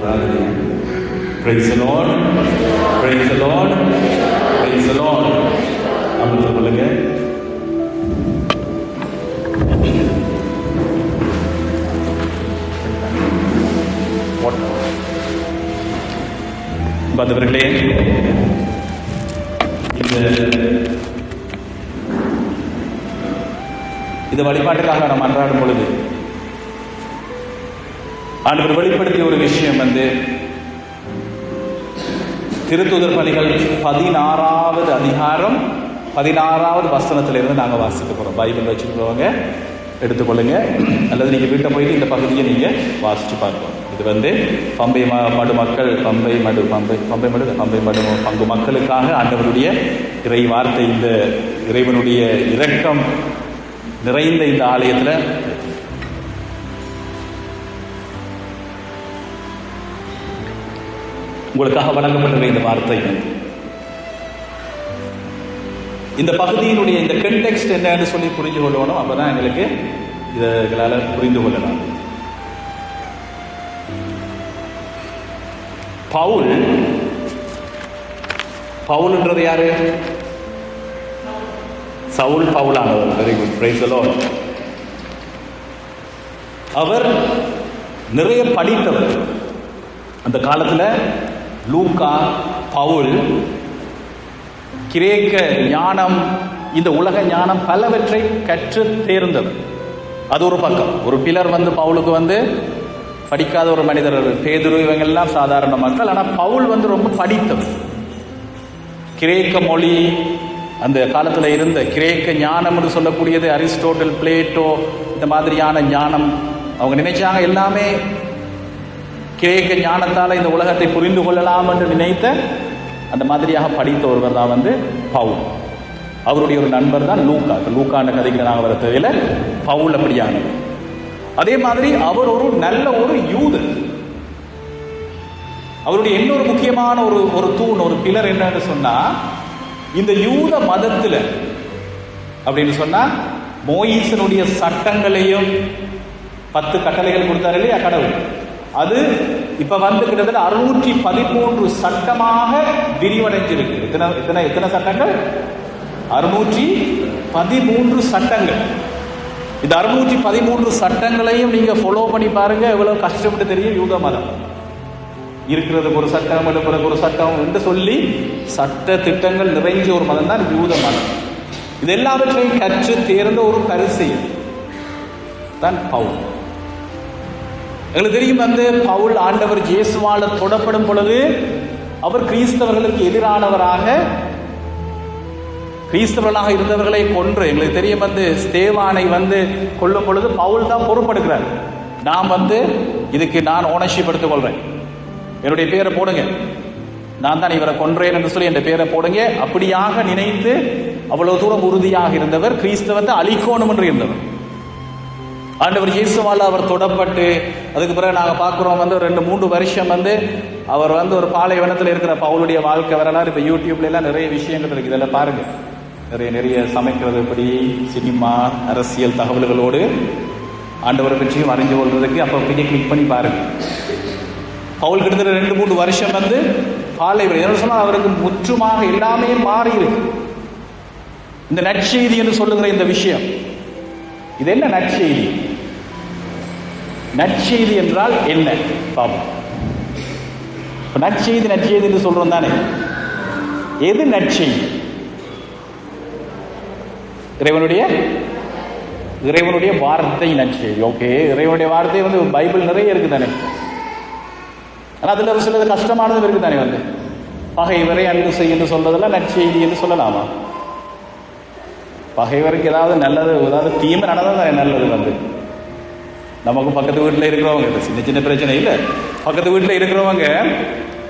ஆராதனை. Praise the Lord, praise the Lord, praise the Lord. அப்படின்னு சொல்லுங்க. பாந்தவர்களே, இந்த வழிபாட்டுக்காக நாம் அன்றாடும் பொழுது ஆண்டவர் வெளிப்படுத்திய ஒரு விஷயம் திருத்தூதர் பணிகள் 16வது அதிகாரம் 16வது வசனத்திலிருந்து நாங்கள் வாசிக்க போகிறோம். பைபிள் வச்சுருக்கவங்க எடுத்துக்கொள்ளுங்க, அல்லது நீங்கள் வீட்டை போயிட்டு இந்த பகுதியை நீங்கள் வாசித்து பார்க்கணும். இது பம்பை மடு மக்கள் பம்பை மடு பங்கு மக்களுக்காக ஆண்டவருடைய இறை வார்த்தை, இந்த இறைவனுடைய இரக்கம் நிறைந்த இந்த ஆலயத்தில் உங்களுக்காக வழங்கப்பட்ட இந்த வார்த்தை, இந்த பகுதியினுடைய இந்த கண்டெக்ஸ்ட் என்னன்னு சொல்லி புரிஞ்சு கொள்ளணும். அப்பதான் எங்களுக்கு இதனால புரிந்து கொள்ளலாம். பவுல்ன்றது யாரு? சவுல் பவுலானவர். Very good, praise the Lord. அவர் நிறைய படித்தவர். அந்த காலத்துல லூக்கா, பவுல் கிரேக்க ஞானம், இந்த உலக ஞானம் பலவற்றை கற்று தேர்ந்தவர். அது ஒரு பக்கம். ஒரு பிலர் பவுலுக்கு படிக்காத ஒரு மனிதர். பேதுரு இவங்கெல்லாம் சாதாரண மக்கள். ஆனால் பவுல் ரொம்ப படித்தவர். கிரேக்க மொழி, அந்த காலத்தில் இருந்த கிரேக்க ஞானம் என்று சொல்லக்கூடியது அரிஸ்டோட்டல், பிளேட்டோ, இந்த மாதிரியான ஞானம் அவங்க நினைச்சாங்க. எல்லாமே கிரேக்க ஞானத்தால் இந்த உலகத்தை புரிந்து கொள்ளலாம் என்று நினைத்த அந்த மாதிரியாக படித்த ஒருவர் தான் பவுல். அவருடைய ஒரு நண்பர் தான் லூக்கா. லூக்கான கதைக்கு நாங்கள் வர தேவையில்ல. பவுல் அப்படியானவர். அதே மாதிரி அவர் ஒரு நல்ல ஒரு யூதர். அவருடைய இன்னொரு முக்கியமான ஒரு தூண், ஒரு பிலர் என்னன்னு சொன்னா, இந்த யூத மதத்துல அப்படின்னு சொன்னா மோயிசனுடைய சட்டங்களையும் 10 கட்டளைகள் கொடுத்தாரு இல்லையா கடவுள், அது இப்ப கிட்டத்தட்ட 613 சட்டமாக விரிவடைஞ்சிருக்கு. எத்தனை சட்டங்கள்? 613 சட்டங்கள். இந்த 613 சட்டங்களையும் நீங்க ஃபாலோ பண்ணி பாருங்க, எவ்வளவு கஷ்டப்பட்டு தெரியும். யூத மதம் இருக்கிறதுக்கு ஒரு சட்டம், எடுப்பதற்கு ஒரு சட்டம் என்று சொல்லி சட்ட திட்டங்கள் நிறைஞ்ச ஒரு மதம் தான் யூத மதம். இது எல்லாவற்றையும் கற்று தேர்ந்த ஒரு பரிசேயன் தான் பவுல். எங்களுக்கு தெரியும் பவுல் ஆண்டவர் இயேசுவால தொடப்படும் பொழுது அவர் கிறிஸ்தவர்களுக்கு எதிரானவராக, கிறிஸ்தவர்களாக இருந்தவர்களை கொன்று, எங்களுக்கு தெரியும் ஸ்தேவானை கொல்லும் பொழுது பவுல் தான் பொறுப்பெடுக்கிறார். நான் இதுக்கு நான் ஓனர்ஷிப் எடுத்துக் கொள்றேன், என்னுடைய பேரை போடுங்க, நான் தான் இவரை கொன்றேன் என்று சொல்லி என் பேரை போடுங்க. அப்படியாக நினைத்து அவ்வளவு தூரம் உறுதியாக இருந்தவர், கிறிஸ்தவத்தை அழிக்கணும் என்று இருந்தவர். ஆண்டவர் இயேசுவால அவர் தொடப்பட்டு அதுக்கு பிறகு நாங்கள் பார்க்குறோம் 2-3 வருஷம் அவர் ஒரு பாலைவனத்தில் இருக்கிற பவுலுடைய வாழ்க்கை வரலாறு இப்போ யூடியூப்ல எல்லாம் நிறைய விஷயங்கள் இருக்குது. இதெல்லாம் பாருங்க, நிறைய சமைக்கிறது படி, சினிமா, அரசியல் தகவல்களோடு ஆண்டவரை பற்றியும் அறிஞ்சு கொள்றதுக்கு அப்போ கிளிக் பண்ணி பாருங்க. பவுல் கிட்டத்தட்ட 2-3 வருஷம் பாலைவனம். என்ன சொன்னால் அவருக்கு முற்றுமாக எல்லாமே மாறி இருக்கு. இந்த நற்செய்தி என்று சொல்லுகிற இந்த விஷயம், இது என்ன நற்செய்தி? நற்செய்தி என்றால் என்ன பாபம்? நற்செய்தி என்று சொல்றோம் தானே. எது நற்செய்தி? இறைவனுடைய வார்த்தை நற்செய்தி. ஓகே, இறைவனுடைய வார்த்தை பைபிள் நிறைய இருக்கு தானே. ஆனால் அதுல ஒரு சிலது கஷ்டமானதும் இருக்கு தானே. பகைவரை அன்பு செய் என்று சொல்றதெல்லாம் நற்செய்தி என்று சொல்லலாமா? பகைவருக்கு ஏதாவது நல்லது, ஏதாவது தீமை நடந்தால் தானே நல்லது. நமக்கு பக்கத்து வீட்டில் இருக்கிறவங்க, சின்ன பிரச்சனை இல்லை, பக்கத்து வீட்டில் இருக்கிறவங்க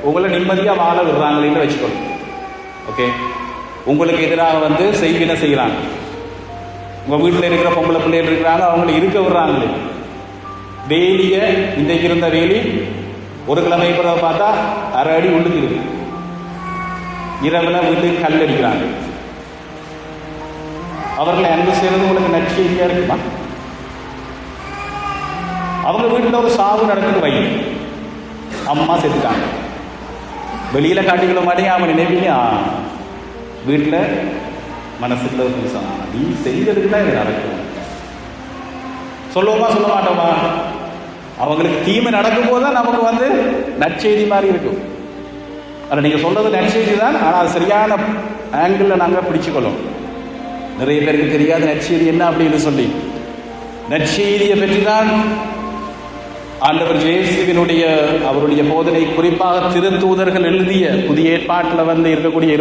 உங்களை நிம்மதியாக வாழ விடுறாங்களேன்னு வச்சுக்கணும். ஓகே, உங்களுக்கு எதிராக செய்வினை செய்கிறாங்க. உங்கள் வீட்டில் இருக்கிற பொம்பளை பிள்ளைகள் இருக்கிறாங்க, அவங்களை இருக்க விடுறாங்களே. வேலிய இன்றைக்கு இருந்த வேலி ஒரு கிழமை பிறகு பார்த்தா 1/2 அடி உள்ளுக்கு இருக்கு. இரவில் வீட்டுக்கு கல் அடிக்கிறாங்க. அவர்களை அன்பு செய்யறது உங்களுக்கு நற்செய்தியா இருக்குமா? அவங்க வீட்டில் ஒரு சாவு நடக்குது, வை அம்மா செத்துட்டாங்க. வெளியில் காட்டிக்கொள்ள மாட்டேங்க. அவன் நினைப்பீங்க வீட்டில் மனசுக்குள்ள புதுசா நீ செஞ்சதுக்கு தான் இது நடக்கும். சொல்லுவோமா சொல்ல மாட்டோமா? அவங்களுக்கு தீமை நடக்கும் போது தான் நமக்கு நற்செய்தி மாதிரி இருக்கும். ஆனால் நீங்கள் சொல்றது நற்செய்தி தான், ஆனால் அது சரியான ஆங்கிளில் நாங்கள் பிடிச்சுக்கொள்ளும். நிறைய பேருக்கு தெரியாது நற்செய்தி என்ன அப்படின்னு சொல்லி. நற்செய்தியை பற்றி தான் ஆண்டவர் இயேசுவினுடைய அவருடைய போதனை, குறிப்பாக திருத்தூதர்கள் எழுதிய புதிய ஏற்பாட்டில் இருக்கக்கூடிய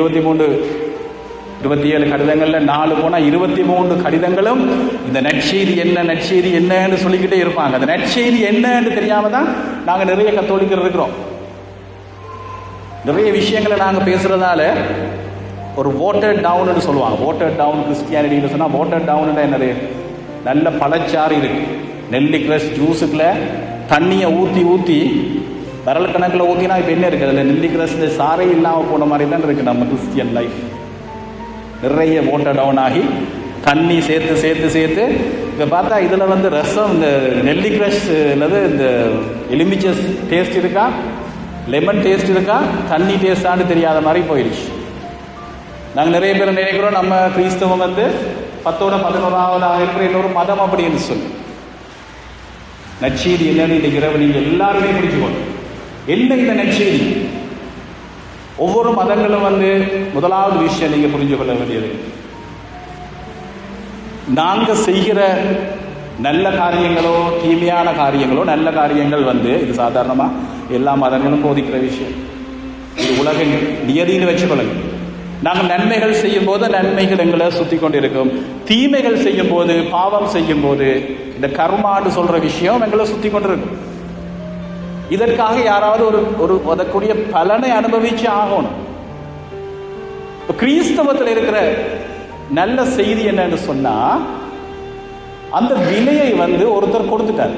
27 கடிதங்கள்ல 4 போனால் 23 கடிதங்களும் இந்த நற்செய்தி என்ன நற்செய்தி என்னன்னு சொல்லிக்கிட்டே இருப்பாங்க. அந்த நற்செய்தி என்னன்னு தெரியாம தான் நாங்கள் நிறைய கத்தோலிக்கர் இருக்கிறோம். நிறைய விஷயங்களை நாங்கள் பேசுறதால ஒரு வாட்டர் டவுன்னு சொல்லுவாங்க. வாட்டர் டவுன் கிறிஸ்டியானிட்டின்னு சொன்னால் வாட்டர் டவுன் என்னது? நல்ல பழச்சாறு இருக்கு. நெல்லிக்ரஸ் ஜூஸுக்குள்ள தண்ணியை ஊற்றி விரல் கணக்கில் ஊற்றினா இப்போ என்ன இருக்குது? அதில் நெல்லிக்ரஸ் சாரை இல்லாமல் போன மாதிரி தான் இருக்குது நம்ம கிறிஸ்டியன் லைஃப். நிறைய வாட்டர் டவுன் ஆகி தண்ணி சேர்த்து இப்போ பார்த்தா இதில் ரசம், இந்த நெல்லிக்ரஸ் அல்லது இந்த எலுமிச்சை டேஸ்ட் இருக்கா, லெமன் டேஸ்ட் இருக்கா, தண்ணி டேஸ்டான்னு தெரியாத மாதிரி போயிடுச்சு. நாங்கள் நிறைய பேர் நினைக்கிறோம் நம்ம கிறிஸ்தவம் 10ஓட 11ஆவதாக இருக்கிற இன்னொரு மதம் அப்படின்னு சொல்லி. நற்செய்தி என்னன்னு இன்னைக்கு இரவு நீங்கள் எல்லாருமே புரிஞ்சுக்கணும். என்ன இந்த நற்செய்தி? ஒவ்வொரு மதங்களும் முதலாவது விஷயம் நீங்க புரிஞ்சு கொள்ள வேண்டியது, நாங்க செய்கிற நல்ல காரியங்களோ தீமையான காரியங்களோ, நல்ல காரியங்கள் இது சாதாரணமா எல்லா மதங்களும் போதிக்கிற விஷயம். இது உலக நியதின்னு வச்சுக்கொள்ளுங்க. நாங்கள் நன்மைகள் செய்யும் போது நன்மைகள் எங்களை சுத்தி கொண்டிருக்கும், தீமைகள் செய்யும் போது, பாவம் செய்யும் போது இந்த கர்மான்னு சொல்ற விஷயம் எங்களை சுத்தி கொண்டிருக்கும். இதற்காக யாராவது ஒரு அதற்குரிய பலனை அனுபவிச்சு ஆகணும். கிறிஸ்தவத்தில் இருக்கிற நல்ல செய்தி என்னன்னு சொன்னா, அந்த விலையை ஒருத்தர் கொடுத்துட்டார்.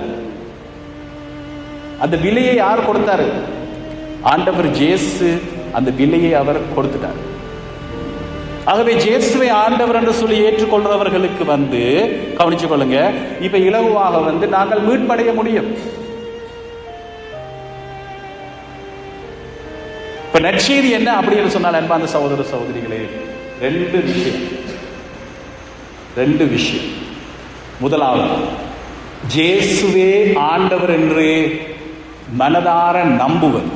அந்த விலையை யார் கொடுத்தாரு? ஆண்டவர் இயேசு அந்த விலையை அவர் கொடுத்துட்டார். ஆகவே இயேசுவை ஆண்டவர் என்று சொல்லி ஏற்றுக்கொள்றவர்களுக்கு கவனிச்சு கொள்ளுங்க, இப்ப இலகுவாக நாங்கள் மீட்படைய முடியும். இப்ப நற்செய்தி என்ன அப்படின்னு சொன்னால், அன்பான சகோதர சகோதரிகளே, ரெண்டு விஷயம். முதலாவது, இயேசுவே ஆண்டவர் என்று மனதார நம்புவது.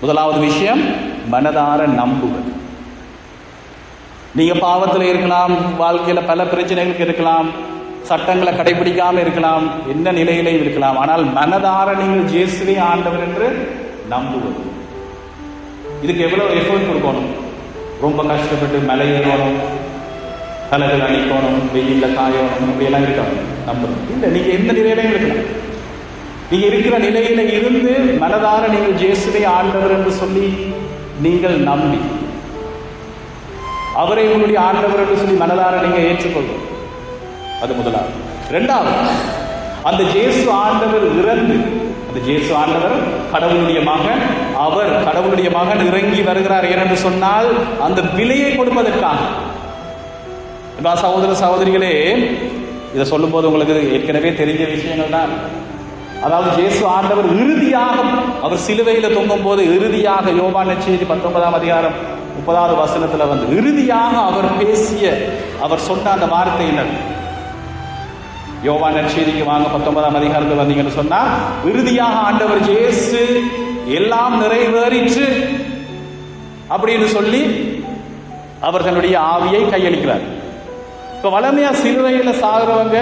முதலாவது விஷயம் மனதார நம்புவது. நீங்க பாவத்தில் இருக்கலாம், வாழ்க்கையில பல பிரச்சனைகளுக்கு இருக்கலாம், சட்டங்களை கடைபிடிக்காம இருக்கலாம், என்ன நிலையிலையும் இருக்கலாம், ஆனால் மனதார நீங்கள் இயேசுவே ஆண்டவர் என்று நம்புவது. இதுக்கு எவ்வளவு எஃபர்ட் கொடுக்கணும்? ரொம்ப கஷ்டப்பட்டு மலை ஏறணும், தலைகள் அணிக்கணும், வெயில்ல காயணும், இப்படியெல்லாம் இருக்கணும் நம்புறது இல்லை. நீங்க எந்த நிலையிலையும் இருக்கலாம். நீங்க இருக்கிற நிலையில இருந்து மனதார நீங்கள் இயேசுவே ஆண்டவர் என்று சொல்லி நீங்கள் நம்பி அவரை உங்களுடைய ஆண்டவர் என்று சொல்லி மனதார நீங்க ஏற்றுக்கொள்ளும். அது முதலாவது. இரண்டாவது, அந்த இயேசு ஆண்டவர் இறந்து, அந்த இயேசு ஆண்டவர் கடவுளுடைய மகன், அவர் கடவுளுடைய மகன் இறங்கி வருகிறார் என்று சொன்னால் அந்த விலையை கொடுப்பதற்காக. சகோதர சகோதரிகளே, இதை சொல்லும் போது உங்களுக்கு ஏற்கனவே தெரிஞ்ச விஷயங்கள் தான். அதாவது இயேசு ஆண்டவர் இறுதியாக அவர் சிலுவையில தொங்கும் போது இறுதியாக யோவான் நற்செய்தி 19ஆம் அதிகாரம் 30வது வசனத்துல இறுதியாக அவர் பேசிய, அவர் சொன்ன அந்த வார்த்தை என்ன? யோவான் நற்செய்திக்கு வாங்க 19ஆம் அதிகாரத்தில் வந்தீங்கன்னு சொன்னா, இறுதியாக ஆண்டவர் இயேசு எல்லாம் நிறைவேறிற்று அப்படின்னு சொல்லி அவர் தன்னுடைய ஆவியை கையளிக்கிறார். இப்ப வளமையா சிலுவையில சாகுறவங்க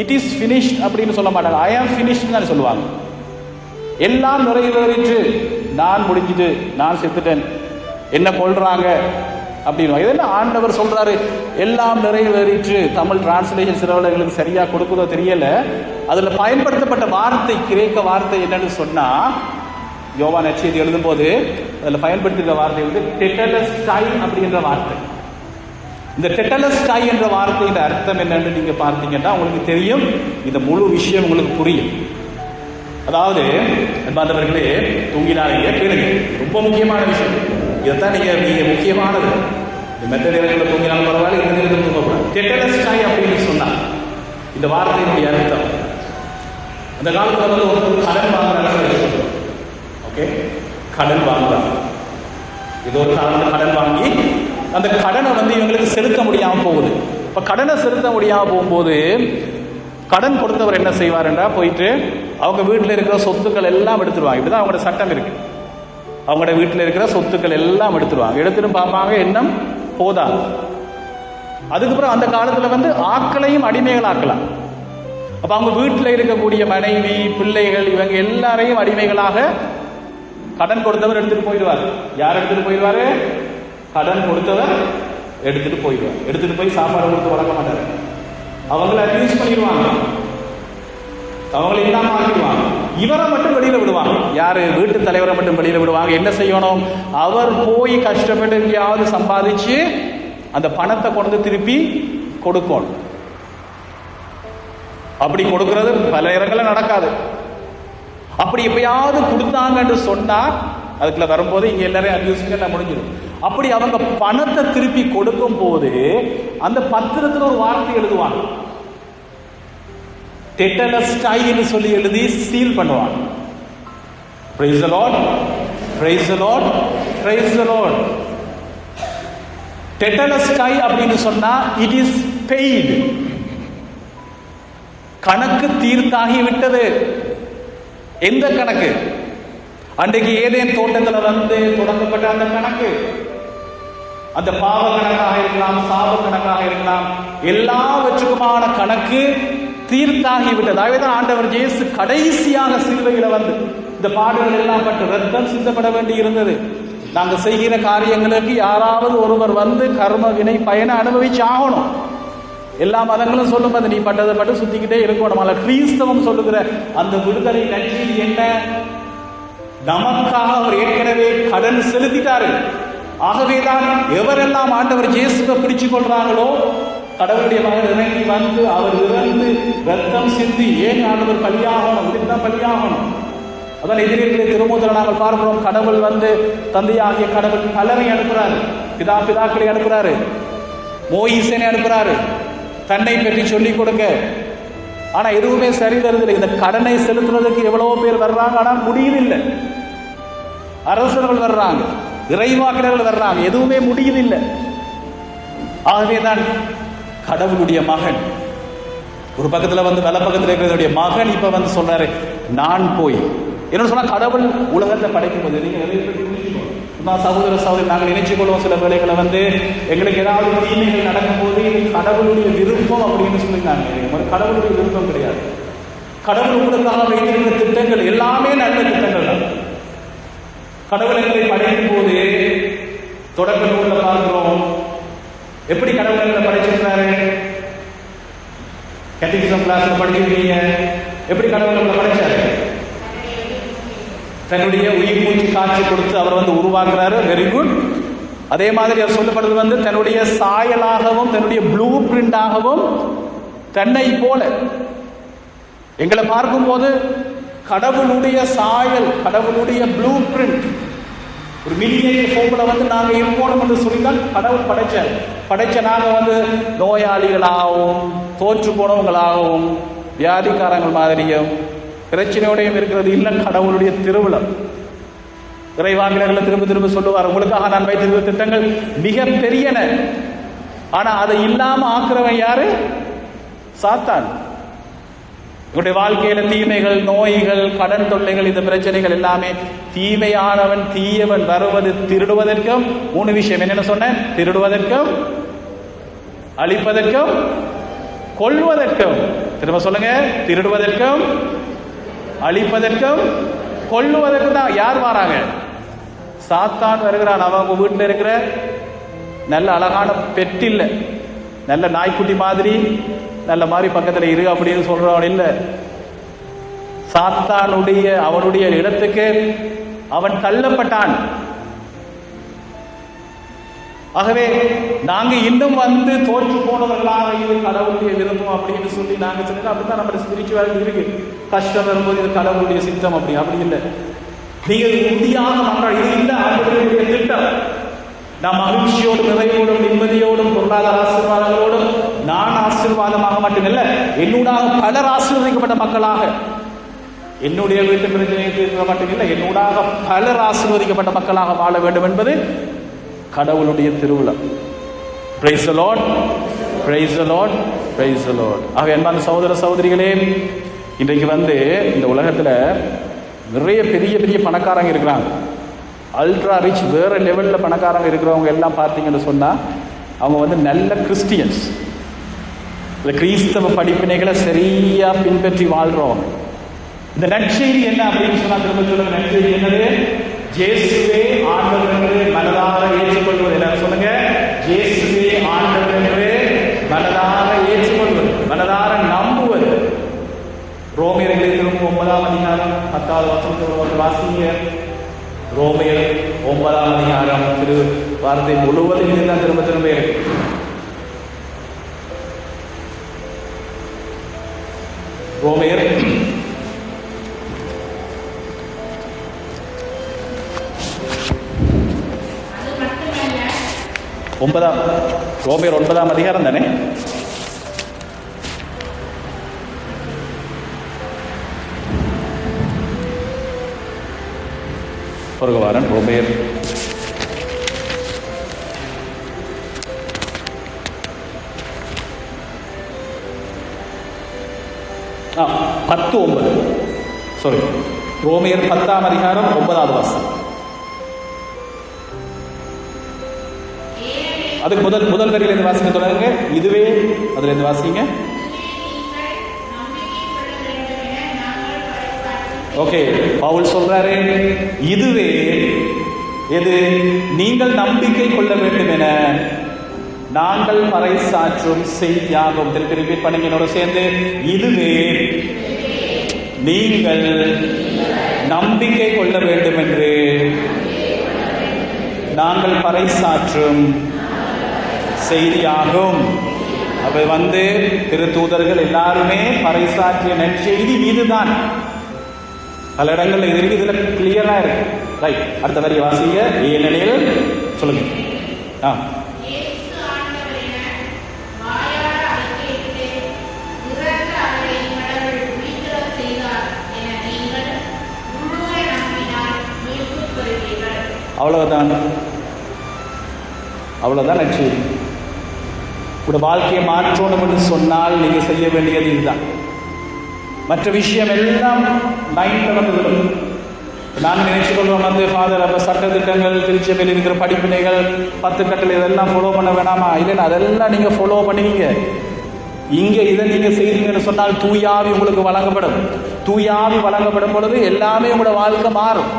இட் இஸ் பினிஷ்ட் அப்படின்னு சொல்ல மாட்டாங்க, ஐ ஆம் பினிஷ்ட் தான் சொல்லுவாங்க. எல்லாம் நிறைவேறிற்று, நான் முடிஞ்சிட்டு, நான் செத்துட்டேன், என்ன கொள்றாங்க அப்படின்னு. இதெல்லாம் ஆண்டவர் சொல்றாரு, எல்லாம் நிறைவேறிற்று. தமிழ் டிரான்ஸ்லேஷன் சிலவர்களுக்கு சரியா கொடுக்குதோ தெரியல. அதுல பயன்படுத்தப்பட்ட வார்த்தை, கிரேக்க வார்த்தை என்னன்னு சொன்னா, யோவான் நற்செய்தி எழுதும் போது அதுல பயன்படுத்துகிற வார்த்தை டெட்டலஸ்டை அப்படின்ற வார்த்தை. இந்த டெட்டலஸ்டை என்ற வார்த்தையின் அர்த்தம் என்னன்னு நீங்க பார்த்தீங்கன்னா உங்களுக்கு தெரியும், இந்த முழு விஷயம் உங்களுக்கு புரியும். அதாவது அன்பார்ந்தவர்களே, தூங்கினாலே கேளுங்க, ரொம்ப முக்கியமான விஷயம். இதைத்தான் நீங்க முக்கியமானது. மெத்த நேரங்களில் தூங்கினாலும் பரவாயில்ல, இந்த நேரத்தில் தூங்கக்கூடாது. டெட்டலஸ்டை அப்படின்னு சொன்னா இந்த வார்த்தையினுடைய அர்த்தம், அந்த காலத்துல வந்து ஒரு கடன் வாங்குறாங்க. ஓகே, கடன் வாங்குறாங்க. இது ஒரு காரணம், கடன் வாங்கி அந்த கடனை வந்து இவங்களுக்கு செலுத்த முடியாம போகுது. இப்ப கடனை செலுத்த முடியாம போகும்போது கடன் கொடுத்தவர் என்ன செய்வாருன்றா, போயிட்டு அவங்க வீட்டில் இருக்கிற சொத்துக்கள் எல்லாம் எடுத்துருவாங்க. இப்படிதான் அவங்களோட சட்டம் இருக்கு. அவங்களோட வீட்டில் இருக்கிற சொத்துக்கள் எல்லாம் எடுத்துருவாங்க. எடுத்துட்டு பார்ப்பாங்க, எண்ணம் போதா. அதுக்கப்புறம் அந்த காலத்துல வந்து ஆக்களையும் அடிமைகள் ஆக்கலாம். அப்ப அவங்க வீட்டில் இருக்கக்கூடிய மனைவி, பிள்ளைகள், இவங்க எல்லாரையும் அடிமைகளாக கடன் கொடுத்தவர் எடுத்துட்டு போயிடுவார். யார் எடுத்துட்டு போயிடுவாரு? கடன் கொடுத்தவர் எடுத்துட்டு போயிடுவார். எடுத்துட்டு போய் சாப்பாடு கொடுத்து வளர்க்க மாட்டாரு. அவங்களை அபியூஸ் பண்ணிடுவாங்க, அவங்களை இல்லாம ஆக்கிடுவாங்க. இவரை மட்டும் வெளியில விடுவாங்க. யாரு? வீட்டு தலைவரை மட்டும் வெளியில விடுவாங்க. என்ன செய்யணும்? அவர் போய் கஷ்டப்பட்டு எங்கேயாவது சம்பாதிச்சு அந்த பணத்தை கொண்டு திருப்பி கொடுக்கணும். அப்படி கொடுக்கிறது பல இடங்கள்ல நடக்காது. அப்படி எப்பயாவது கொடுத்தாங்கன்னு சொன்னா அதுக்குள்ள வரும்போது இங்க எல்லாரையும் அபியூஸ் முடிஞ்சிடும். அப்படி அவங்க பணத்தை திருப்பி கொடுக்கும் போது அந்த பத்திரத்துல ஒரு வார்த்தை எழுதுவாங்க, டெட்டலஸ்டாய்னு சொல்லி எழுதி சீல் பண்ணுவாங்க. Praise the Lord, praise the Lord, praise the Lord. டெட்டலஸ்டாய் அப்படின்னு சொன்னா இட் இஸ் பெய்டு, கணக்கு தீர்த்தாகி விட்டது. எந்த கணக்கு? அன்றைக்கு ஏதேன் தோட்டத்தில் வந்து தொடங்கப்பட்ட அந்த கணக்கு, அந்த பாவ கணக்காக இருக்கலாம், சாப கணக்காக இருக்கலாம், எல்லாவற்றுக்குமான கணக்கு தீர்த்தாகி விட்டது. ஆகவேதான் ஆண்டவர் இயேசு கடைசியாக சிலுவையில வந்து இந்த பாடுகள் எல்லாம் பட்டு ரத்தம் சிந்தப்பட வேண்டி இருந்தது. நாங்க செய்கிற காரியங்களுக்கு யாராவது ஒருவர் வந்து கர்ம வினை பயனை அனுபவிச்சு ஆகணும். எல்லா மதங்களும் சொல்லும் போது நீ பட்டதை மட்டும் சுத்திக்கிட்டே இருக்கணும். அல்ல, கிறிஸ்தவம் சொல்லுகிற அந்த விடுதலை நன்றி என்ன? நமக்காக அவர் ஏற்கனவே கடன் செலுத்திட்டாரு. ஆகவேதான் எவரெல்லாம் ஆண்டவர் இயேசுவை பிடிச்சு கொள்றாங்களோ, கடவுளுடைய மகன் இறங்கி வந்து அவர் இறந்து ரத்தம் சிந்தி, ஏன் ஆண்டவர் பலியாகணும், இதுதான் பலியாகணும். அதான் எதிரிகளை திருமூதரை நாங்கள் பார்க்கிறோம். கடவுள் வந்து தந்தையாகிய கடவுள் பலரை அனுப்புறாரு, பிதாக்களை அனுப்புறாரு, மோயிசனை அனுப்புறாரு தன்னை பற்றி சொல்லிக் கொடுக்க. ஆனா எதுவுமே சரி தருதில்லை. இந்த கடனை செலுத்துறதுக்கு எவ்வளவோ பேர் வர்றாங்க, ஆனால் முடியுதில்லை. அரசர்கள் வர்றாங்க, இறைவாக்கினர்கள் வர்றாங்க, எதுவுமே முடியுதில்லை. ஆகவேதான் கடவுளுடைய மகன் ஒரு பக்கத்துல வந்து வல பக்கத்துல இருக்கிறதுடைய மகன் இப்ப வந்து சொல்றாரு, நான் போய் என்ன சொன்னா, கடவுள் உலகத்தை படைக்கும் போது நீங்க சகோதர சகோதரி நாங்கள் நினைச்சுக் கொள்வோம் சில வேளைகளை வந்து எங்களுக்கு ஏதாவது தீமைகள் நடக்கும் போது கடவுளுடைய விருப்பம் அப்படின்னு சொல்லியிருந்தாங்க. கடவுளுடைய விருப்பம் கிடையாது. கடவுள் உங்களுக்காக வைத்திருக்கிற திட்டங்கள் எல்லாமே நல்ல திட்டங்கள் தான். கடவுள் எங்களை படைக்கும் போது தொடக்க நூல்ல பார்க்கிறோம் எப்படி கடவுள் எங்களை படைச்சிருக்காரு. கேட்டகிசம் கிளாஸ்ல படிச்சிருக்கீங்க. எப்படி கடவுள் எங்களை படைச்சாரு? தன்னுடைய உயிர் மூச்சு காட்சி கொடுத்து அவர் வந்து உருவாக்குறாரு. Very good. அதே மாதிரி அவர் சொல்லப்படுறது வந்து தன்னுடைய சாயலாகவும் தன்னுடைய ப்ளூ பிரிண்டாகவும் தன்னை போல எங்களை பார்க்கும்போது கடவுளுடைய சாயல், கடவுளுடைய ப்ளூ பிரிண்ட், ஒரு மில்லியன் ஃபோம்ல வந்து நாங்க இருக்கணும் என்று சொல்லிதான் கடவுள் படைச்ச நாங்க வந்து நோயாளிகளாகவும் தோற்று போனவங்களாகவும் வியாதிக்காரங்கள் மாதிரியும் பிரச்சனையோடையும் இருக்கிறது இல்லை. கடவுளுடைய திருவிழா. இறைவாக்கினர்களை திரும்ப திரும்ப சொல்லுவார், உங்களுக்காக நான் வைத்திருக்கிற திட்டங்கள் மிக பெரியன. ஆனா அதை இல்லாம ஆக்குறவன் யாரு? சாத்தான். உங்களுடைய வாழ்க்கையில தீமைகள், நோய்கள், கடன் தொல்லைகள், இந்த பிரச்சனைகள் எல்லாமே தீமையானவன் தீயவன் வருவது திருடுவதற்கும். 3 விஷயம் என்னென்ன சொன்னேன்? திருடுவதற்கும், அழிப்பதற்கும், கொல்வதற்கும். திரும்ப சொல்லுங்க. திருடுவதற்கும், அழிப்பதற்கும், கொல்லுவதற்கு தான் யார் வராங்க? சாத்தான் வருகிறான். அவங்க வீட்டில் இருக்கிற நல்ல அழகான பெட்டில்லை, நல்ல நாய்க்குட்டி மாதிரி நல்ல மாதிரி பக்கத்தில் இரு அப்படின்னு சொல்றவன் இல்லை. சாத்தானுடைய அவனுடைய இடத்துக்கு அவன் தள்ளப்பட்டான். ஆகவே நாங்க இன்னும் வந்து தோற்று போனவர்களாக இது கடவுளுடைய விருப்பம் அப்படின்னு சொல்லி நாங்க சொன்னா அப்படித்தான் நம்ம ஸ்பிரிச்சுவாலிட்டி இருக்கு. கஷ்டம் வரும்போது இது கடவுளுடைய சித்தம் அப்படி இல்லை. நீங்கள் உறுதியாக மன்றாட, இது இல்லை ஆண்டவருடைய திட்டம். நாம் மகிழ்ச்சியோடும் நிறைவோடும் நிம்மதியோடும் பொருளாதார ஆசீர்வாதங்களோடும் நான் ஆசீர்வாதமாக மட்டுமல்ல, என்னூடாக பலர் ஆசீர்வதிக்கப்பட்ட மக்களாக என்னுடைய வீட்டு பிரச்சனையை தீர்க்க மட்டும் இல்லை, என்னூடாக பலர் ஆசீர்வதிக்கப்பட்ட மக்களாக வாழ வேண்டும் என்பது கடவுளுடைய திருவுளம். Praise the Lord, praise the Lord, praise the Lord. ஆக அன்பான சகோதர சகோதரிகளே, இன்றைக்கு இந்த உலகத்தில் நிறைய பெரிய பெரிய பணக்காரங்க இருக்கிறாங்க. அல்ட்ரா ரிச் வேற லெவலில் பணக்காரங்க இருக்கிறவங்க எல்லாம் பார்த்தீங்கன்னு சொன்னால் அவங்க நல்ல கிறிஸ்டியன்ஸ், இந்த கிறிஸ்தவ படிப்பினைகளை சரியாக பின்பற்றி வாழ்கிறவங்க. இந்த நற்செய்தி என்ன அப்படின்னு சொன்னால் திரும்ப சொல்லுங்க, நற்செய்தி என்னது? இயேசுவே ஆண்டவர் என்று மனதார ஏற்றுக்கொள்வது. எல்லாரும் சொல்லுங்க, இயேசுவே ஆண்டவர் என்று மனதார ஏற்றுக்கொள்வது, மனதார நம்புவது. ரோமியர்களை திரும்ப 9ஆம் அதிகாரம் 10வது வசனத்தை வாசிங்க. ரோமியர் 9ஆம் அதிகாரம் திரு வார்த்தை முழுவதும் இதுதான் திரும்ப திரும்ப இருக்கு. ரோமியர் 9ஆம் அதிகாரம் தானே? வாரன் ரோமியர் 10:9. சாரி, ரோமியர் 10ஆம் அதிகாரம் 9வது வசனம். அதுக்கு முதல் வரியிலிருந்து வாசிக்க தொடருங்க. இதுவே அதுல இருந்து வாசிங்க. ஓகே, பவுல் சொல்றாரு, இதுவே எது நீங்கள் நம்பிக்கை கொள்ள வேண்டும் என நாங்கள் பறைசாற்றும் செய்தியாகும். திருப்பி ரிப்பீட் பண்ணுங்க என்னோட சேர்ந்து. இதுவே நீங்கள் நம்பிக்கை கொள்ள வேண்டும் என்று நாங்கள் பறைசாற்றும் செய்தியாகும். அப்ப திருத்தூதர்கள் எல்லாருமே பறைசாற்றிய நற்செய்தி இதுதான். பல இடங்கள்ல இது இருக்கு, இதுல கிளியரா இருக்கு. ரைட், அடுத்த வரி வாசிங்க. ஏனெனில் சொல்லுங்க. அவ்வளவுதான், அவ்வளவுதான் நற்செய்தி. உங்களோட வாழ்க்கையை மாற்றணும் என்று சொன்னால் நீங்க செய்ய வேண்டியது இதுதான். மற்ற விஷயம் எல்லாம் மைண்ட்ல விடும். நான் நினைச்சு கொள்வோம் ஃபாதர் அப்ப சட்டத்திட்டங்கள், திருச்சபையில் இருக்கிற படிப்பினைகள், 10 கட்டளை இதெல்லாம் ஃபாலோ பண்ண வேணாமா? இல்லைன்னா அதெல்லாம் நீங்க ஃபாலோ பண்ணுவீங்க. இங்க இதை நீங்க செய்தீங்கன்னு சொன்னால் தூயாவி உங்களுக்கு வழங்கப்படும். தூயாவி வழங்கப்படும் பொழுது எல்லாமே உங்களோட வாழ்க்கை மாறும்.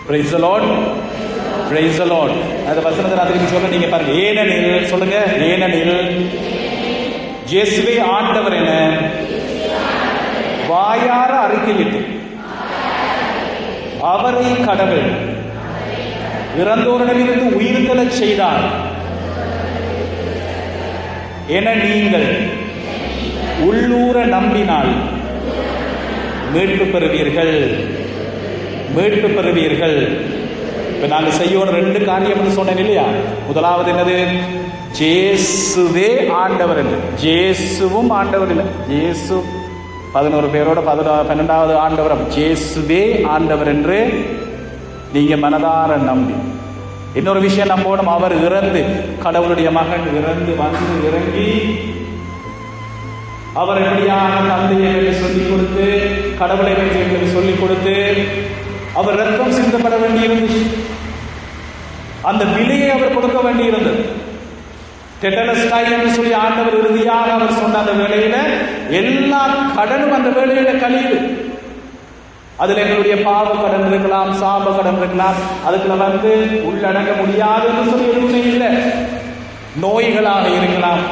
Praise the Lord, praise the Lord. அந்த வசனத்தை நான் திருப்பி சொல்ல, நீங்க பாருங்க. ஏனெனில் சொல்லுங்க, ஏனெனில் இயேசுவே ஆண்டவர் என வாயார அறிக்கையிட்டு அவரை கடவுள் இறந்தோரிடமிருந்து உயிர்த்தெழச் செய்தார் என நீங்கள் உள்ளூர நம்பினால் மீட்பு பெறுவீர்கள், மீட்பு பெறுவீர்கள். இப்ப நாங்க செய்யணும் 2 காரியம் சொன்னேன் இல்லையா? முதலாவது என்னது? இயேசுவே ஆண்டவர் என்று. இயேசுவும் ஆண்டவர் இல்லை, இயேசு 11 பேரோட 12வது ஆண்டவர். இயேசுவே ஆண்டவர் என்று நீங்க மனதார நம்பி. இன்னொரு விஷயம் நம்பணும், அவர் இறந்து, கடவுளுடைய மகன் இறந்து இறங்கி அவர் எப்படியாக தந்தையை சொல்லிக் கொடுத்து, கடவுளை எங்களுக்கு சொல்லிக் கொடுத்து, அவர் ரத்தம் சிந்தப்பட வேண்டியிருந்தது. அந்த விலையை அவர் கொடுக்க வேண்டியிருந்தது. டெட்டலஸ்டாய் என்று சொல்லி ஆண்டவர் இறுதியாக அவர் சொன்ன அந்த வேளையில எல்லா கடனும் அந்த வேளையில கழியுது. அதுல எங்களுடைய பாவ கடன் இருக்கலாம், சாப கடன் இருக்கலாம், அதுக்குள்ள உள்ளடங்க முடியாது என்று சொல்லி எதுவுமே இல்லை. நோய்களாக இருக்கலாம்,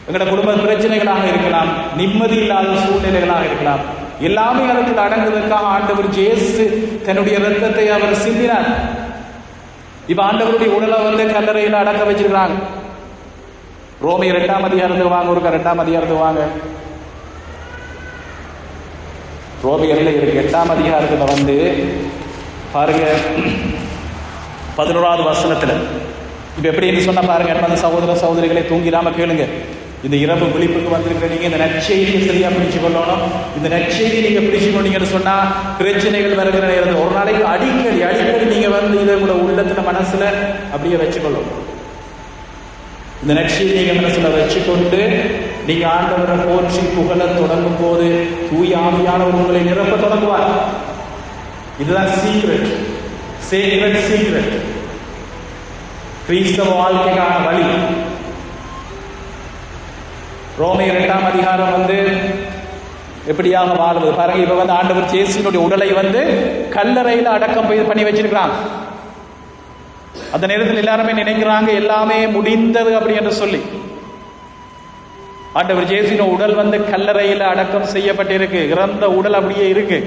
எங்களோட குடும்ப பிரச்சனைகளாக இருக்கலாம், நிம்மதி இல்லாத சூழ்நிலைகளாக இருக்கலாம், எல்லாமே அதுக்கு அடங்குவதற்காக ஆண்டவர் இயேசு தன்னுடைய இரத்தத்தை அவர் சிந்தினார். இப்ப ஆண்டவருடைய உடலை கல்லறையில் அடக்க வச்சிருக்கிறாங்க. ரோமியர் 2ஆம் அதிகாரத்துக்கு வாங்க, ஒரு 2ஆம் அதிகாரத்துக்கு வாங்க. ரோமியர்ல இருக்கு 8ஆம் அதிகாரத்துல பாருங்க 11வது வசனத்துல. இப்ப எப்படி சொன்ன பாருங்க, சகோதர சகோதரிகளை தூங்கிடாம கேளுங்க. இந்த இரவு விழிப்புக்கு வந்திருக்கிற நீங்க இந்த நற்செய்தியை சரியா பிடிச்சு கொள்ளணும். இந்த நற்செய்தியை நீங்க பிடிச்சு கொண்டீங்கன்னு சொன்னா பிரச்சனைகள் வருகிற நேரத்தில் ஒரு நாளைக்கு அடிக்கடி நீங்க இதை கூட உள்ளத்துல மனசுல அப்படியே வச்சுக்கொள்ளணும். இந்த நற்செய்தியை நீங்க மனசுல வச்சுக்கொண்டு நீங்க ஆண்டவரை போற்றி புகழ தொடங்கும் போது தூய ஆவியானவர் உங்களை நிரப்ப தொடங்குவார். இதுதான் சீக்ரெட், சீக்ரெட் கிறிஸ்தவ வாழ்க்கைக்கான வழி. ரோமையர் 8ஆம் அதிகாரம் எப்படியாக வாழ்வது பாருங்க. இப்ப ஆண்டவர் இயேசுவினுடைய உடலை கல்லறையில அடக்கம் பண்ணி வச்சிருக்கிறாங்க. அந்த நேரத்தில் எல்லாருமே நினைக்கிறாங்க எல்லாமே முடிந்தது அப்படி என்று சொல்லி. ஆண்டவர் இயேசுவின் உடல் கல்லறையில அடக்கம் செய்யப்பட்டிருக்கு. இறந்த உடல் அப்படியே இருக்கு.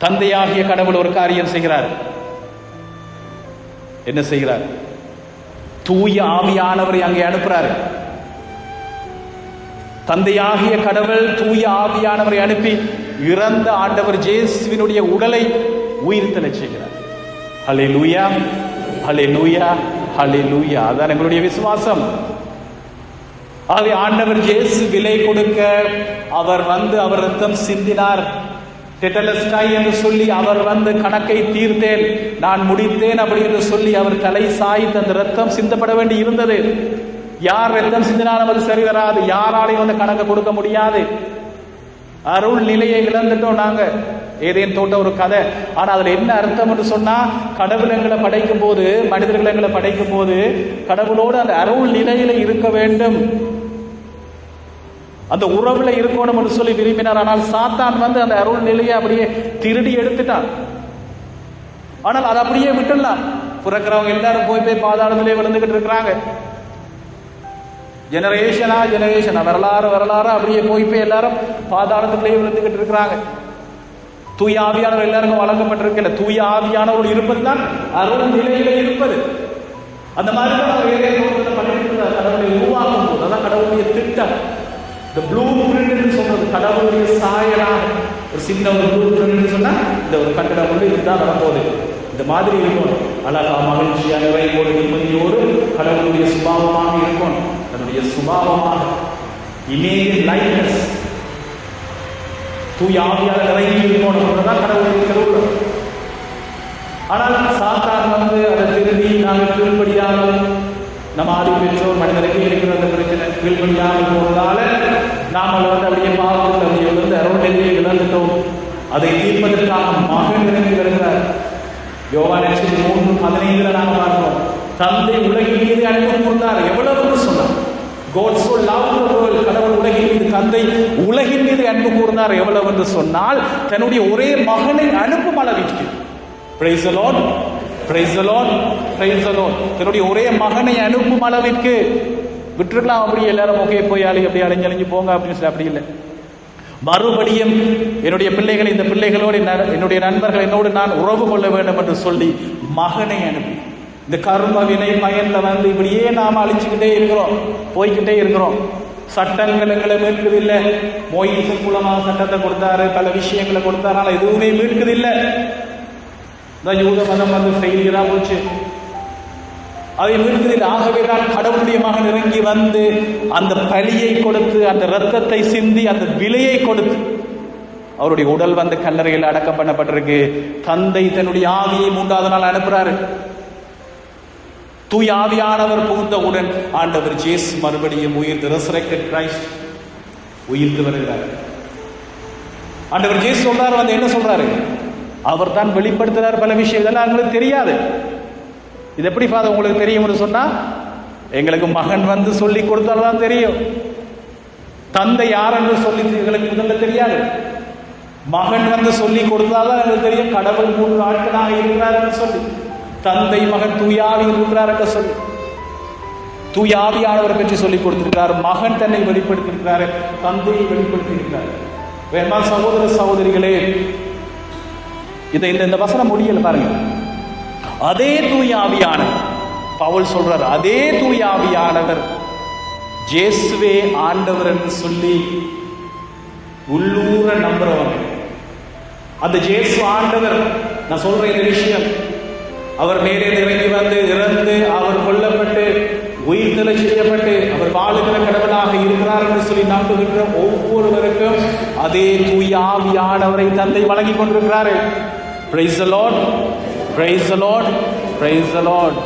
தந்தையாகிய கடவுள் ஒரு காரியம் செய்கிறார். என்ன செய்கிறார்? தூய ஆவியானவரை அங்கே அனுப்புறாரு. தந்தையாகிய கடவுள் தூய ஆவியானவரை அனுப்பி இறந்த ஆண்டவர் இயேசுவினுடைய உடலை உயிர்த்தெழச் செய்கிறார். ஹல்லேலூயா, ஹல்லேலூயா, ஹல்லேலூயா. அதான் எங்களுடைய விசுவாசம். ஆகவே ஆண்டவர் இயேசு விலை கொடுக்க அவர் அவர் ரத்தம் சிந்தினார். டெட்டலஸ்டாய் என்று சொல்லி அவர் கணக்கை தீர்த்தேன், நான் முடித்தேன் அப்படி என்று சொல்லி அவர் தலை சாய்த்து அந்த ரத்தம் சிந்தப்பட வேண்டி இருந்தது. யார் ரத்தம் சிந்தினாலும் அது சரி வராது. யாராலையும் கணக்கை கொடுக்க முடியாது. அருள் நிலையை இழந்துட்டோம் நாங்க. ஏதேன் தோட்ட ஒரு கதை. ஆனா அதுல என்ன அர்த்தம் என்று சொன்னா, கடவுள் எங்களை படைக்கும் போது, மனிதர்கள் எங்களை படைக்கும் போது கடவுளோடு அந்த அருள் நிலையில இருக்க வேண்டும், அந்த உறவுல இருக்கணும் என்று சொல்லி விரும்பினார். ஆனால் சாத்தான் அந்த அருள் நிலையை அப்படியே திருடி எடுத்துட்டான். ஆனால் அதை அப்படியே விட்டுடலாம். பிறக்கிறவங்க எல்லாரும் போய் பாதாளத்திலே விழுந்துகிட்டு இருக்கிறாங்க. ஜெனரேஷனா வரலாறு அப்படியே போய் எல்லாரும் பாதாளத்துக்குள்ளேயே விழுந்துகிட்டு இருக்கிறாங்க. தூய ஆவியானவர் எல்லாருக்கும் வழங்கப்பட்டிருக்கல. தூய ஆவியானவர் இருப்பது தான் அருள் நிலையில இருப்பது. அந்த மாதிரி தான் கடவுளை உருவாக்கும் போது அதான் கடவுளுடைய திட்டம். இந்த ப்ளூ பிரிண்ட் சொல்றது கடவுளுடைய சாயலாக ஒரு சின்ன ஒரு ப்ளூ பிரிண்ட் சொன்னா இந்த ஒரு கட்டடம் இதுதான் வரப்போகுது. இந்த மாதிரி இருக்கும். அழகா மகிழ்ச்சியா நிறைவோடு நிம்மதியோடு கடவுளுடைய சுபாவமாக இருக்கும். தன்னுடைய சுபாவமாக இமேஜ் லைட்னஸ் தூய ஆவியால நிறைந்து இருக்கணும். கடவுளுடைய திருவுள்ளம். ஆனால் சாத்தான் அதை திரும்பி நாங்கள் கீழ்படியாமல் நம்ம ஆதி பெற்றோர் மனிதனுக்கு இருக்கிற அந்த பிரச்சனை கீழ்படியாமல் போவதால நாமல் அப்படியே பாவத்தில் அப்படியே அருள் நிலையை இழந்துட்டோம். அதை தீர்ப்பதற்காக மகன் இறங்கி வருகிறார். யோவான் 3:15 நாங்கள் பார்க்கிறோம். தந்தை உலகின் மீது அன்பு கூர்ந்தார். எவ்வளவு சொன்னார். God so loved the world. கடவுள் உலகின் மீது, தந்தை உலகின் மீது அன்பு கூர்ந்தார். எவ்வளவு என்று சொன்னால் தன்னுடைய ஒரே மகனை அனுப்பும் அளவிற்கு. Praise the Lord, praise the Lord, praise the Lord. தன்னுடைய ஒரே மகனை அனுப்பும் அளவிற்கு. விட்டுருக்கலாம் அப்படி எல்லாரும் ஓகே போய் அப்படி அலைஞ்சு போங்க அப்படின்னு சொல்லி. அப்படி இல்லை. மறுபடியும் என்னுடைய பிள்ளைகள், இந்த பிள்ளைகளோடு என்னுடைய நண்பர்கள் என்னோடு நான் உறவு கொள்ள வேண்டும் என்று சொல்லி மகனை அனுப்பி இந்த கர்ம வினை பயன்ல இப்படியே நாம அழிச்சுக்கிட்டே இருக்கிறோம், போய்கிட்டே இருக்கிறோம். சட்டங்கள் எங்களை மீட்குதில்லை. மோயிசன் மூலமாக சட்டத்தை கொடுத்தாரு, பல விஷயங்களை கொடுத்தாரு, ஆனால் எதுவுமே மீட்குதில்லை. இந்த யூத மதம் ஃபெயிலியரா போச்சு, அதை மீட்குதில்லை. ஆகவே தான் கடவுளுடைய மகன் இறங்கி அந்த பலியை கொடுத்து, அந்த இரத்தத்தை சிந்தி, அந்த விலையை கொடுத்து அவருடைய உடல் கல்லறையில் அடக்கம் பண்ணப்பட்டிருக்கு. தந்தை தன்னுடைய ஆவியை 3வது நாள் அனுப்புறாரு. தூய ஆவியானவர் புகுந்தவுடன் ஆண்டவர் இயேசு மறுபடியும் உயிர்த்து, ரெசரெக்டட் கிரைஸ்ட் உயிர்த்து வருகிறார். ஆண்டவர் இயேசு சொல்றாரு, என்ன சொல்றாரு? அவர் தான் வெளிப்படுத்துறார் பல விஷயம். இதெல்லாம் உங்களுக்கு தெரியாது. இது எப்படி ஃபாதர் உங்களுக்கு தெரியும்னு சொன்னா, எங்களுக்கு மகன் சொல்லி கொடுத்தால்தான் தெரியும். தந்தை யார் என்று சொல்லி எங்களுக்கு முதல்ல தெரியாது. மகன் சொல்லி கொடுத்தால்தான் எங்களுக்கு தெரியும் கடவுள் 3 ஆட்களாக இருக்கிறார் என்று சொல்லி, தந்தை மகன் தூயாவி இருக்கிறார் என்று சொல்லி, தூயாவியானவரை பற்றி சொல்லிக் கொடுத்திருக்கிறார். மகன் தன்னை வெளிப்படுத்தியிருக்கிறார், தந்தையை வெளிப்படுத்தியிருக்கிறார். வேமா சகோதர சகோதரிகளே, இந்த வசனம் முடியல பாருங்க. அதே தூயாவியானவர், பவுல் சொல்றார், அதே தூயாவியானவர் இயேசுவே ஆண்டவர் என்று சொல்லி உள்ளூர நம்புறவங்க, அந்த இயேசு ஆண்டவர். நான் சொல்றேன் இந்த விஷயம், அவர் மேலே இறங்கி இறந்து அவர் கொல்லப்பட்டு உயிர்த்தெழ செய்யப்பட்டு அவர் வாழுகிற கடவுளாக இருக்கிறார் என்று சொல்லி நம்புகின்ற ஒவ்வொருவருக்கும் அதே தூய ஆவியானவரை தந்தை வழங்கி கொண்டிருக்கிறார். Praise the Lord, praise the Lord, praise the Lord.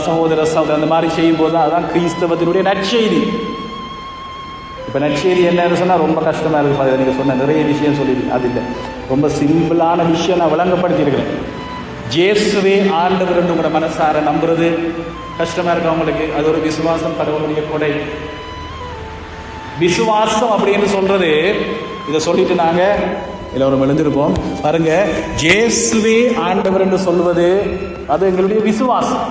சகோதர சகோதரர் அந்த மாதிரி செய்யும் போது அதுதான் கிறிஸ்தவத்தினுடைய நற்செய்தி. இப்போ நற்செய்தி என்னன்னு சொன்னால் ரொம்ப கஷ்டமாக இருக்குது. நீங்கள் சொன்ன நிறைய விஷயம் சொல்லியிருக்கீங்க. அது இல்லை, ரொம்ப சிம்பிளான விஷயம் நான் விளங்கப்படுத்தியிருக்கிறேன். இயேசுவே ஆண்டவர் என்று உங்களோட மனசார நம்புறது கஷ்டமாக இருக்கு அவங்களுக்கு. அது ஒரு விசுவாசம், கடவுளுடைய கொடை. விசுவாசம் அப்படின்னு சொல்றது, இதை சொல்லிட்டு நாங்கள் எல்லோரும் எழுந்திருப்போம். பாருங்க, இயேசுவே ஆண்டவர் என்று சொல்வது அது எங்களுடைய விசுவாசம்.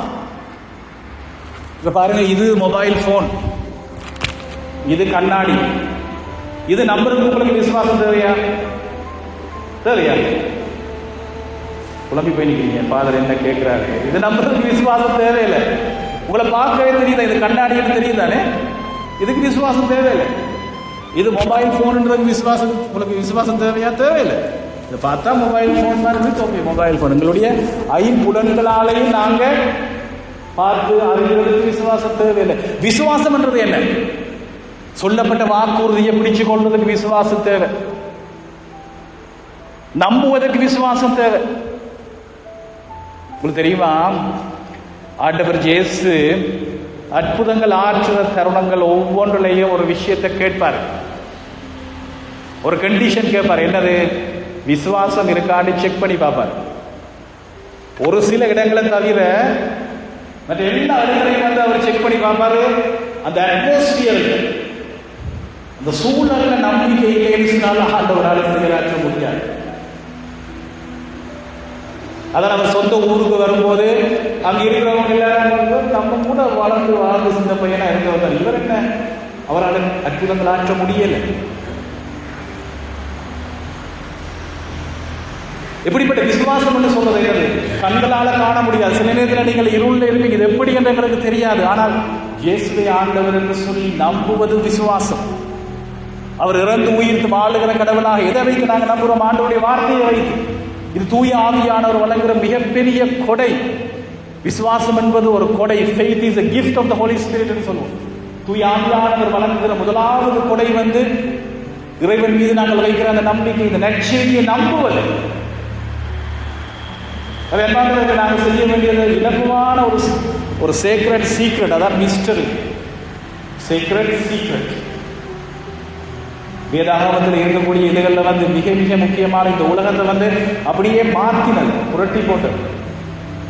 இப்போ பாருங்க, இது மொபைல் ஃபோன், இது கண்ணாடி, இது நம்புறதுக்கு உங்களுக்கு விசுவாசம் தேவையா? தேவையா? குழம்பி போய் நிற்கிறீங்க. ஃபாதர் என்ன கேட்குறாரு? இது நம்புறதுக்கு விசுவாசம் தேவையில்லை. உங்களை பார்க்கவே தெரியுதா? இது கண்ணாடின்னு தெரியுதானே? இதுக்கு விசுவாசம் தேவையில்லை. இது மொபைல் ஃபோனுன்றது விசுவாசம், உங்களுக்கு விசுவாசம் தேவையா? தேவையில்லை. இதை பார்த்தா மொபைல் ஃபோன் மாதிரி இருக்கு. ஓகே, மொபைல் ஃபோன் எங்களுடைய ஐம்புலன்களாலையும் நாங்கள் பார்த்து அறிகிறதுக்கு விசுவாசம் தேவையில்லை. விசுவாசம் என்றது என்ன? சொல்லப்பட்ட வாக்குறுதியை பிடிச்சு கொள்வதற்கு விசுவாசம் தேவை. நம்புவதற்கு விசுவாசம் தேவை. உங்களுக்கு தெரியுமா, ஆண்டவர் இயேசு அற்புதங்கள் ஆற்றுற தருணங்கள் ஒவ்வொன்றிலையும் ஒரு விஷயத்தை கேட்பார், ஒரு கண்டிஷன் கேட்பார். என்னது? விசுவாசம் இருக்கான்னு செக் பண்ணி பார்ப்பார். ஒரு சில இடங்களை தவிர மற்ற எல்லா இடங்களையும் வந்து அவர் செக் பண்ணி பார்ப்பாரு. அந்த அட்மாஸ்பியர், அந்த சூழல்ல நம்பிக்கை இல்லைன்னு ஆண்டவரால் நிறைவேற்ற முடியாது. அதான் அவர் சொந்த ஊருக்கு வரும்போது அங்க இருக்கிறவங்க எல்லாரும் நம்ம கூட வாழ்ந்து சின்ன பையனா இருந்தவர். இவர் என்ன, அவரால் அற்புதங்கள் ஆற்ற முடியல. எப்படிப்பட்ட விசுவாசம் என்று சொல்றது என்னது? கண்களால காண முடியாது. சில நேரத்தில் நீங்கள் இருளில் இருப்பீங்க, இது எப்படி என்று எங்களுக்கு தெரியாது. ஆனால் இயேசுவை ஆண்டவர் என்று சொல்லி நம்புவது விசுவாசம். அவர் இறந்து உயிர்த்து வாழுகிற கடவுளாக எதை வைத்து நாங்கள் நம்புகிறோம்? ஆண்டவருடைய வார்த்தையை வைத்து. இது தூய ஆவியானவர் வழங்குகிற மிகப்பெரிய கொடை. விசுவாசம் என்பது ஒரு கொடை. Faith is a gift of the Holy Spirit என்று சொல்லுவோம். தூய ஆவியானவர் வழங்குகிற முதலாவது கொடை வந்து இறைவன் மீது நாங்கள் வைக்கிற அந்த நம்பிக்கை, இந்த நற்செய்தியை நம்புவது. அது என்ன நாங்கள் செய்ய வேண்டியது? இலகுவான ஒரு சேக்ரெட் சீக்ரெட், அதான் மிஸ்டரி, சேக்ரெட் சீக்ரெட். வேதாகமத்தில் இருக்கக்கூடிய இதுகளில் வந்து மிக மிக முக்கியமான இந்த உலகத்தை வந்து அப்படியே மாற்றினது, புரட்டி போட்டது.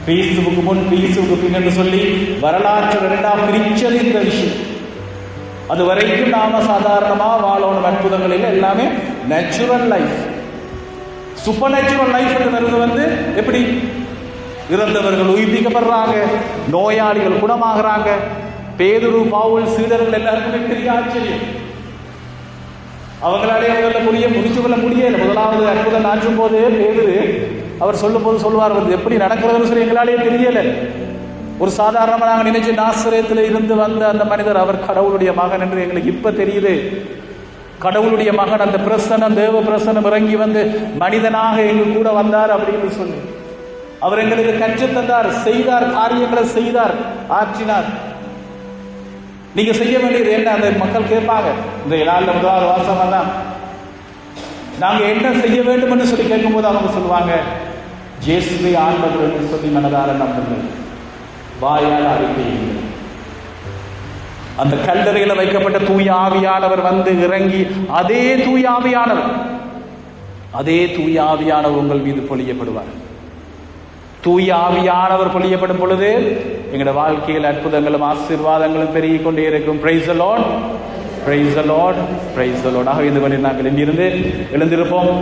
கிறிஸ்துவுக்கு முன் கிறிஸ்துவுக்கு பின் என்று சொல்லி வரலாற்று இரண்டாம் பிரிச்சது இந்த விஷயம். அது வரைக்கும் நாம சாதாரணமா வாழணும், அற்புதங்கள் இல்லை, எல்லாமே natural life. Super natural life என்று வந்து எப்படி? இறந்தவர்கள் உயிர்ப்பிக்கப்படுறாங்க, நோயாளிகள் குணமாகறாங்க. பேதுரு, பவுல், சீடர்கள் எல்லாருக்குமே பெரிய ஆச்சரியம். அவங்களாலே அவங்கள புரிஞ்சு கொள்ள முடியல. முதலாவது அற்புதம் ஆற்றும் போது பேதுரு அவர் சொல்லும் போது சொல்லுவார், வந்து எப்படி நடக்கிறதுன்னு சொல்லி எங்களாலேயே தெரியல. ஒரு சாதாரணமாக நாங்கள் நினைச்சு நாசரேத்தில் இருந்து வந்த அந்த மனிதர் அவர் கடவுளுடைய மகன் என்று எங்களுக்கு இப்ப தெரியுது. கடவுளுடைய மகன், அந்த பிரசனம், தேவ பிரசனம் இறங்கி வந்து மனிதனாக எங்கள் கூட வந்தார் அப்படின்னு சொல்லி அவர் எங்களுக்கு கற்றுத் தந்தார், செய்தார், காரியங்களை செய்தார், ஆற்றினார். நீங்க செய்ய வேண்டியது என்ன? அந்த மக்கள் கேட்பாங்க, இந்த நாளில் முதலாவது வாசகம் தான், நாங்க என்ன செய்ய வேண்டும் என்று சொல்லி கேட்கும்போது அவங்க சொல்லுவாங்க, இயேசுவை ஆண்டவர் என்று சொல்லி மனதார நம்புங்கள், வாயால் அறிக்கையுங்கள். அந்த கல்லறையில வைக்கப்பட்ட தூய ஆவியானவர் வந்து இறங்கி அதே தூய ஆவியானவர் உங்கள் மீது பொழியப்படுவார். தூய ஆவியானவர் பொழியப்படும் பொழுது எங்களோட வாழ்க்கையில் அற்புதங்களும் ஆசீர்வாதங்களும் பெருகிக் கொண்டே இருக்கும். Price the Lord, praise the Lord, praise the Lord. ஆக இந்த வழியில் நாங்கள் இங்கிருந்து எழுந்திருப்போம்.